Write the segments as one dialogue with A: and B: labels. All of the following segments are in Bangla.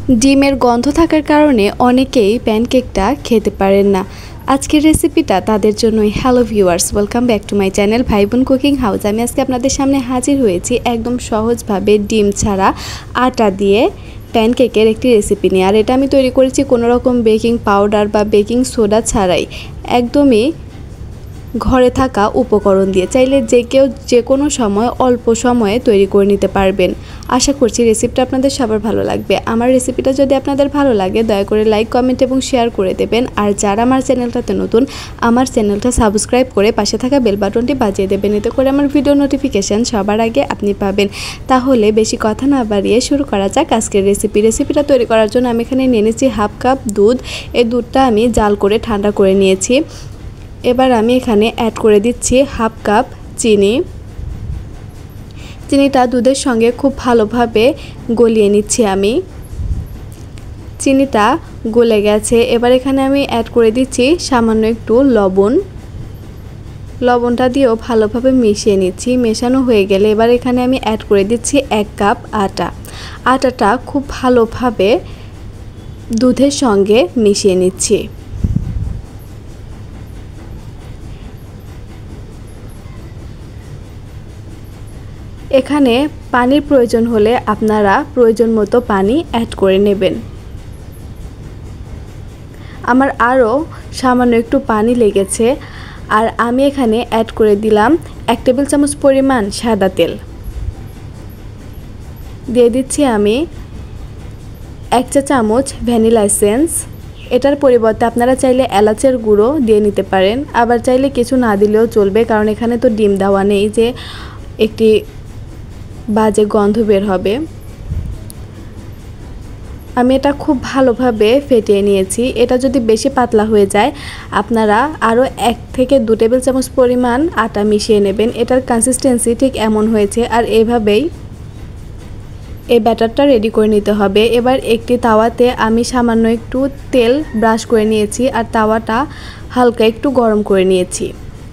A: ডিমের গন্ধ থাকার কারণে অনেকেই প্যানকেকটা খেতে পারেন না। আজকের রেসিপিটা তাদের জন্যই। Hello viewers, welcome back to my channel ভাই বোন কুকিং হাউস। আমি আজকে আপনাদের সামনে হাজির হয়েছি একদম সহজভাবে ডিম ছাড়া আটা দিয়ে প্যানকেকের একটি রেসিপি নিয়ে। আর এটা আমি তৈরি করেছি কোনো রকম বেকিং পাউডার বা বেকিং সোডা ছাড়াই, একদমই ঘরে থাকা উপকরণ দিয়ে। চাইলে যে কেউ যে কোনো সময় অল্প সময়ে তৈরি করে নিতে পারবেন। আশা করছি রেসিপিটা আপনাদের সবার ভালো লাগবে। আমার রেসিপিটা যদি আপনাদের ভালো লাগে দয়া করে লাইক, কমেন্ট এবং শেয়ার করে দেবেন। আর যারা আমার চ্যানেলটাতে নতুন, আমার চ্যানেলটা সাবস্ক্রাইব করে পাশে থাকা বেল বাটনটি বাজিয়ে দেবেন। এতে করে আমার ভিডিও নোটিফিকেশান সবার আগে আপনি পাবেন। তাহলে বেশি কথা না বাড়িয়ে শুরু করা যাক আজকের রেসিপিটা তৈরি করার জন্য আমি এখানে নিয়ে নিয়েছি হাফ কাপ দুধ। এই দুধটা আমি জাল করে ঠান্ডা করে নিয়েছি। এবার আমি এখানে অ্যাড করে দিচ্ছি হাফ কাপ চিনি। চিনিটা দুধের সঙ্গে খুব ভালোভাবে গলিয়ে নিচ্ছি আমি। চিনিটা গলে গেছে। এবার এখানে আমি অ্যাড করে দিচ্ছি সামান্য একটু লবণ। লবণটা দিয়েও ভালোভাবে মিশিয়ে নিচ্ছি। মেশানো হয়ে গেলে এবার এখানে আমি অ্যাড করে দিচ্ছি 1 কাপ আটা। আটাটা খুব ভালোভাবে দুধের সঙ্গে মিশিয়ে নিচ্ছি। এখানে পানির প্রয়োজন হলে আপনারা প্রয়োজন মতো পানি অ্যাড করে নেবেন। আমার আরও সামান্য একটু পানি লেগেছে। আর আমি এখানে অ্যাড করে দিলাম 1 টেবিল চামচ পরিমাণ সাদা তেল। দিয়ে দিচ্ছি আমি 1 চা চামচ ভ্যানিলা এসেন্স। এটার পরিবর্তে আপনারা চাইলে এলাচের গুঁড়ো দিয়ে নিতে পারেন, আবার চাইলে কিছু না দিলেও চলবে, কারণ এখানে তো ডিম দেওয়া নেই যে একটি বাজে গন্ধ বের হবে। আমি এটা খুব ভালোভাবে ফেটিয়ে নিয়েছি। এটা যদি বেশি পাতলা হয়ে যায় আপনারা আরও 1 থেকে 2 টেবিল চামচ পরিমাণ আটা মিশিয়ে নেবেন। এটার কনসিস্টেন্সি ঠিক এমন হয়েছে। আর এইভাবেই এই ব্যাটারটা রেডি করে নিতে হবে। এবার একটি তাওয়াতে আমি সামান্য একটু তেল ব্রাশ করে নিয়েছি আর তাওয়াটা হালকা একটু গরম করে নিয়েছি।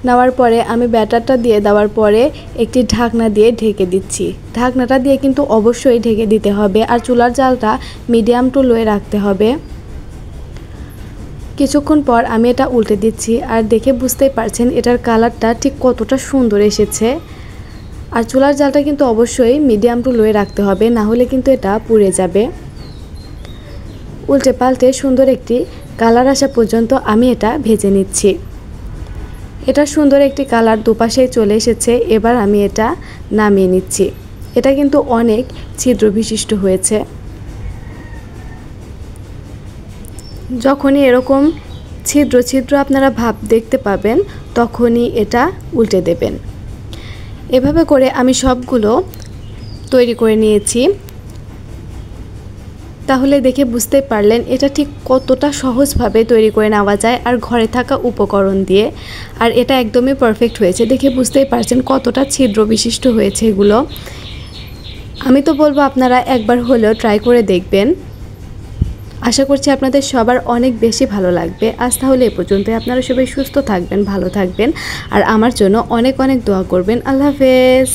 A: নেওয়ার পরে আমি ব্যাটারটা দিয়ে দেওয়ার পরে একটি ঢাকনা দিয়ে ঢেকে দিচ্ছি। ঢাকনাটা দিয়ে কিন্তু অবশ্যই ঢেকে দিতে হবে। আর চুলার জালটা মিডিয়াম টু লোয়ে রাখতে হবে। কিছুক্ষণ পর আমি এটা উল্টে দিচ্ছি। আর দেখে বুঝতেই পারছেন এটার কালারটা ঠিক কতটা সুন্দর এসেছে। আর চুলার জালটা কিন্তু অবশ্যই মিডিয়াম টু লোয়ে রাখতে হবে, না হলে কিন্তু এটা পুড়ে যাবে। উল্টে পাল্টে সুন্দর একটি কালার আসা পর্যন্ত আমি এটা ভেজে নিচ্ছি। এটা সুন্দর একটি কালার দুপাশেই চলে এসেছে। এবার আমি এটা নামিয়ে নিচ্ছি। এটা কিন্তু অনেক ছিদ্র বিশিষ্ট হয়েছে। যখনই এরকম ছিদ্র ছিদ্র আপনারা ভাব দেখতে পাবেন তখনই এটা উল্টে দেবেন। এভাবে করে আমি সবগুলো তৈরি করে নিয়েছি। তাহলে দেখে বুঝতে পারলেন এটা ঠিক কতটা সহজভাবে তৈরি করে নেওয়া যায় আর ঘরে থাকা উপকরণ দিয়ে। আর এটা একদমই পারফেক্ট হয়েছে। দেখে বুঝতেই পারছেন কতটা ছিদ্র বিশিষ্ট হয়েছে এগুলো। আমি তো বলবো আপনারা একবার হলেও ট্রাই করে দেখবেন। আশা করছি আপনাদের সবার অনেক বেশি ভালো লাগবে। আজ তাহলে এ পর্যন্তই। আপনারা সবাই সুস্থ থাকবেন, ভালো থাকবেন আর আমার জন্য অনেক অনেক দোয়া করবেন। আল্লাহ হাফেজ।